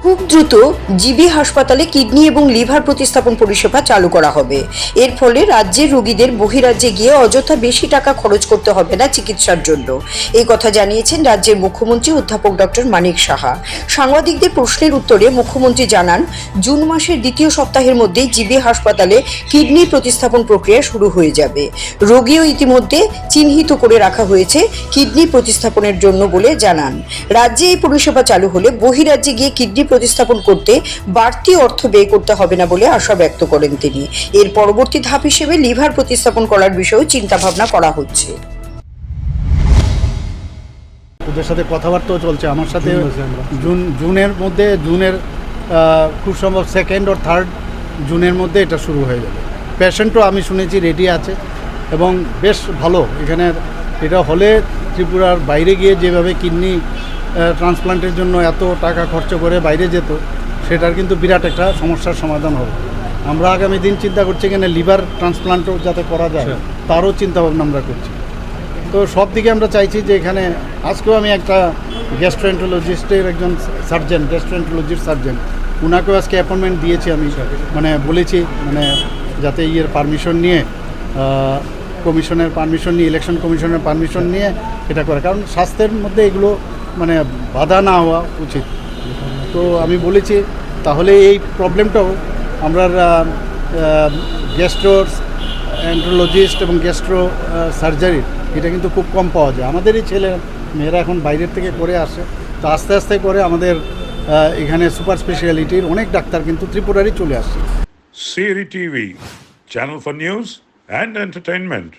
খুব দ্রুত জিবি হাসপাতালে কিডনি এবং লিভার প্রতিস্থাপন পরিষেবা চালু করা হবে। এর ফলে রাজ্যের রোগীদের বহিরাজ্যে গিয়ে অযথা বেশি টাকা খরচ করতে হবে না চিকিৎসার জন্য। এই কথা জানিয়েছেন রাজ্যের মুখ্যমন্ত্রী অধ্যাপক ডক্টর মানিক সাহা। সাংবাদিকদের প্রশ্নের উত্তরে মুখ্যমন্ত্রী জানান, জুন মাসের দ্বিতীয় সপ্তাহের মধ্যেই জিবি হাসপাতালে কিডনি প্রতিস্থাপন প্রক্রিয়া শুরু হয়ে যাবে। রোগীও ইতিমধ্যে চিহ্নিত করে রাখা হয়েছে কিডনি প্রতিস্থাপনের জন্য বলে জানান। রাজ্যে এই পরিষেবা চালু হলে বহিরাজ্যে গিয়ে কিডনি প্রতিস্থাপন করতে বাড়তি অর্থ ব্যয় করতে হবে না বলে আশা ব্যক্ত করেন তিনি। এর পরবর্তী ধাপ হিসেবে লিভার প্রতিস্থাপন করার বিষয়েও চিন্তা ভাবনা করা হচ্ছে। ওদের সাথে কথাবার্তাও চলছে আমার সাথে। জুনের খুব সম্ভব 2nd or 3rd জুনের মধ্যে এটা শুরু হয়ে যাবে। পেশেন্টও আমি শুনেছি রেডি আছে এবং বেশ ভালো। এখানে এটা হলে ত্রিপুরার বাইরে গিয়ে যেভাবে কিডনি ট্রান্সপ্লান্টের জন্য এত টাকা খরচ করে বাইরে যেত, সেটার কিন্তু বিরাট একটা সমস্যার সমাধান হবে। আমরা আগামী দিন চিন্তা করছি এখানে লিভার ট্রান্সপ্লান্টও যাতে করা যায়, তারও চিন্তাভাবনা আমরা করছি। তো সব দিকে আমরা চাইছি যে এখানে আজকেও আমি একটা গ্যাস্ট্রোএন্টারোলজিস্টের একজন সার্জেন, গ্যাস্ট্রোএন্টারোলজির সার্জেন, ওনাকেও আজকে অ্যাপয়েন্টমেন্ট দিয়েছি আমি, বলেছি যাতে পারমিশন নিয়ে কমিশনের পারমিশন নিয়ে, ইলেকশন কমিশনের পারমিশন নিয়ে এটা করে, কারণ স্বাস্থ্যের মধ্যে এগুলো বাধা না হওয়া উচিত। তো আমি বলেছি তাহলে এই প্রবলেমটাও আমরা গ্যাস্ট্রোএন্টারোলজিস্ট এবং গ্যাস্ট্রো সার্জারি এটা কিন্তু খুব কম পাওয়া যায়। আমাদেরই ছেলে মেয়েরা এখন বাইরের থেকে করে আসে, তো আস্তে আস্তে করে আমাদের এখানে সুপার স্পেশালিটির অনেক ডাক্তার কিন্তু ত্রিপুরারই চলে আসছে। CRI TV, channel for news and entertainment.